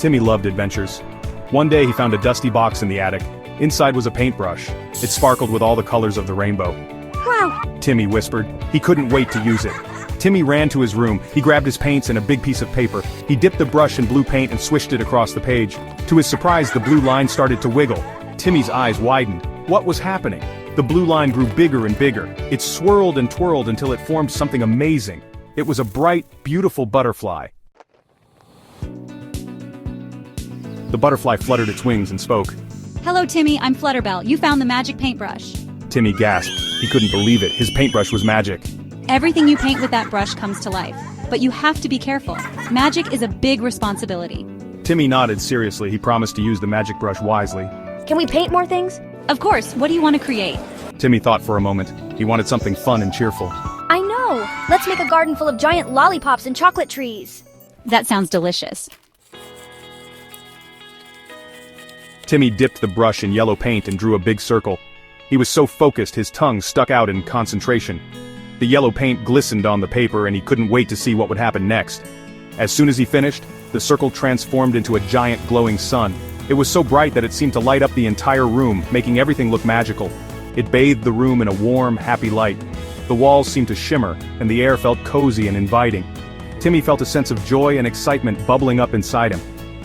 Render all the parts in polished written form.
Timmy loved adventures. One day he found a dusty box in the attic. Inside was a paintbrush. It sparkled with all the colors of the rainbow. Wow! Timmy whispered. He couldn't wait to use it. Timmy ran to his room. He grabbed his paints and a big piece of paper. He dipped the brush in blue paint and swished it across the page. To his surprise, the blue line started to wiggle. Timmy's eyes widened. What was happening? The blue line grew bigger and bigger. It swirled and twirled until it formed something amazing. It was a bright, beautiful butterfly. The butterfly fluttered its wings and spoke. Hello, Timmy, I'm Flutterbell. You found the magic paintbrush. Timmy gasped. He couldn't believe it. His paintbrush was magic. Everything you paint with that brush comes to life. But you have to be careful. Magic is a big responsibility. Timmy nodded seriously. He promised to use the magic brush wisely. Can we paint more things? Of course, what do you want to create? Timmy thought for a moment. He wanted something fun and cheerful. I know! Let's make a garden full of giant lollipops and chocolate trees. That sounds delicious. Timmy dipped the brush in yellow paint and drew a big circle. He was so focused his tongue stuck out in concentration. The yellow paint glistened on the paper and he couldn't wait to see what would happen next. As soon as he finished, the circle transformed into a giant glowing sun. It was so bright that it seemed to light up the entire room, making everything look magical. It bathed the room in a warm, happy light. The walls seemed to shimmer, and the air felt cozy and inviting. Timmy felt a sense of joy and excitement bubbling up inside him.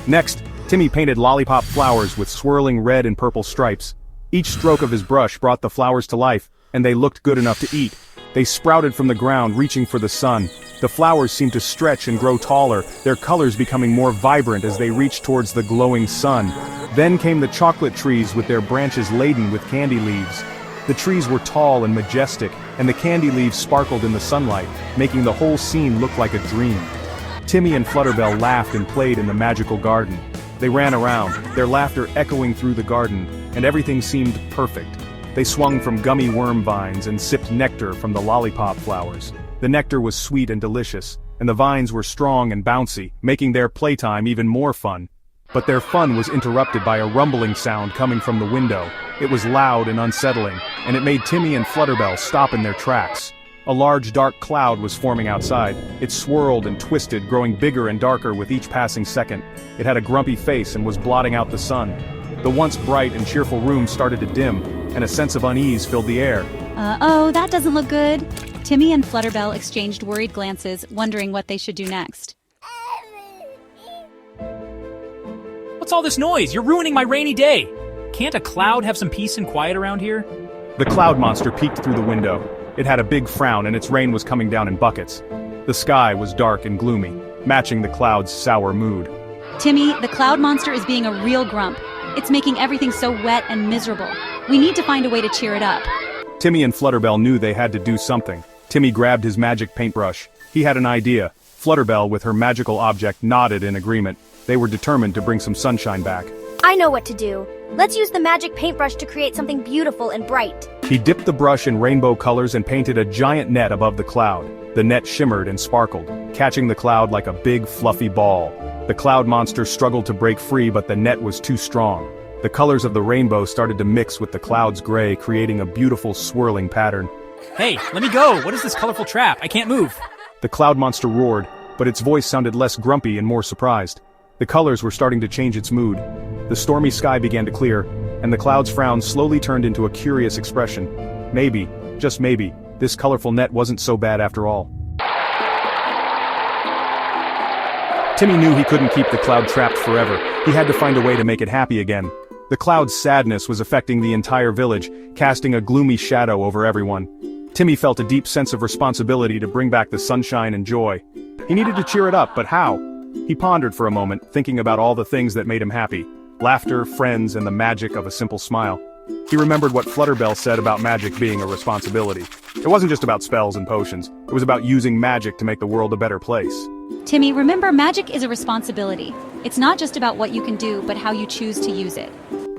Next, Timmy painted lollipop flowers with swirling red and purple stripes. Each stroke of his brush brought the flowers to life, and they looked good enough to eat. They sprouted from the ground, reaching for the sun. The flowers seemed to stretch and grow taller, their colors becoming more vibrant as they reached towards the glowing sun. Then came the chocolate trees with their branches laden with candy leaves. The trees were tall and majestic, and the candy leaves sparkled in the sunlight, making the whole scene look like a dream. Timmy and Flutterbell laughed and played in the magical garden. They ran around, their laughter echoing through the garden, and everything seemed perfect. They swung from gummy worm vines and sipped nectar from the lollipop flowers. The nectar was sweet and delicious, and the vines were strong and bouncy, making their playtime even more fun. But their fun was interrupted by a rumbling sound coming from the window. It was loud and unsettling, and it made Timmy and Flutterbell stop in their tracks. A large dark cloud was forming outside. It swirled and twisted, growing bigger and darker with each passing second. It had a grumpy face and was blotting out the sun. The once bright and cheerful room started to dim, and a sense of unease filled the air. Uh-oh, that doesn't look good. Timmy and Flutterbell exchanged worried glances, wondering what they should do next. What's all this noise? You're ruining my rainy day. Can't a cloud have some peace and quiet around here? The cloud monster peeked through the window. It had a big frown and its rain was coming down in buckets. The sky was dark and gloomy, matching the cloud's sour mood. Timmy, the cloud monster is being a real grump. It's making everything so wet and miserable. We need to find a way to cheer it up. Timmy and Flutterbell knew they had to do something. Timmy grabbed his magic paintbrush. He had an idea. Flutterbell, with her magical object, nodded in agreement. They were determined to bring some sunshine back. I know what to do. Let's use the magic paintbrush to create something beautiful and bright. He dipped the brush in rainbow colors and painted a giant net above the cloud. The net shimmered and sparkled, catching the cloud like a big fluffy ball. The cloud monster struggled to break free, but the net was too strong. The colors of the rainbow started to mix with the cloud's gray, creating a beautiful swirling pattern. Hey, let me go! What is this colorful trap? I can't move! The cloud monster roared, but its voice sounded less grumpy and more surprised. The colors were starting to change its mood. The stormy sky began to clear, and the cloud's frown slowly turned into a curious expression. Maybe, just maybe, this colorful net wasn't so bad after all. Timmy knew he couldn't keep the cloud trapped forever. He had to find a way to make it happy again. The cloud's sadness was affecting the entire village, casting a gloomy shadow over everyone. Timmy felt a deep sense of responsibility to bring back the sunshine and joy. He needed to cheer it up, but how? He pondered for a moment, thinking about all the things that made him happy. Laughter, friends, and the magic of a simple smile. He remembered what Flutterbell said about magic being a responsibility. It wasn't just about spells and potions. It was about using magic to make the world a better place. Timmy, remember, magic is a responsibility. It's not just about what you can do, but how you choose to use it.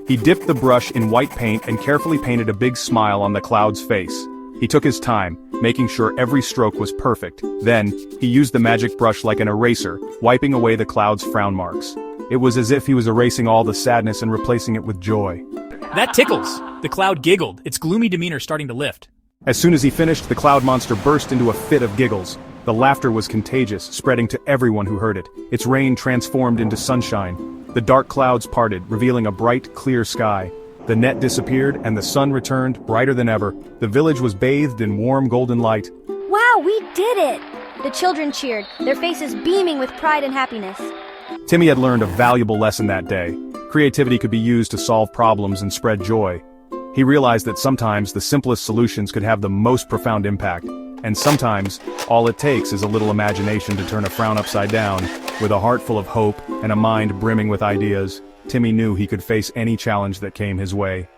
He dipped the brush in white paint and carefully painted a big smile on the cloud's face. He took his time, making sure every stroke was perfect. Then, he used the magic brush like an eraser, wiping away the cloud's frown marks. It was as if he was erasing all the sadness and replacing it with joy. That tickles! The cloud giggled, its gloomy demeanor starting to lift. As soon as he finished, the cloud monster burst into a fit of giggles. The laughter was contagious, spreading to everyone who heard it. Its rain transformed into sunshine. The dark clouds parted, revealing a bright, clear sky. The net disappeared, and the sun returned, brighter than ever. The village was bathed in warm golden light. Wow, we did it! The children cheered, their faces beaming with pride and happiness. Timmy had learned a valuable lesson that day. Creativity could be used to solve problems and spread joy. He realized that sometimes the simplest solutions could have the most profound impact. And sometimes, all it takes is a little imagination to turn a frown upside down. With a heart full of hope and a mind brimming with ideas, Timmy knew he could face any challenge that came his way.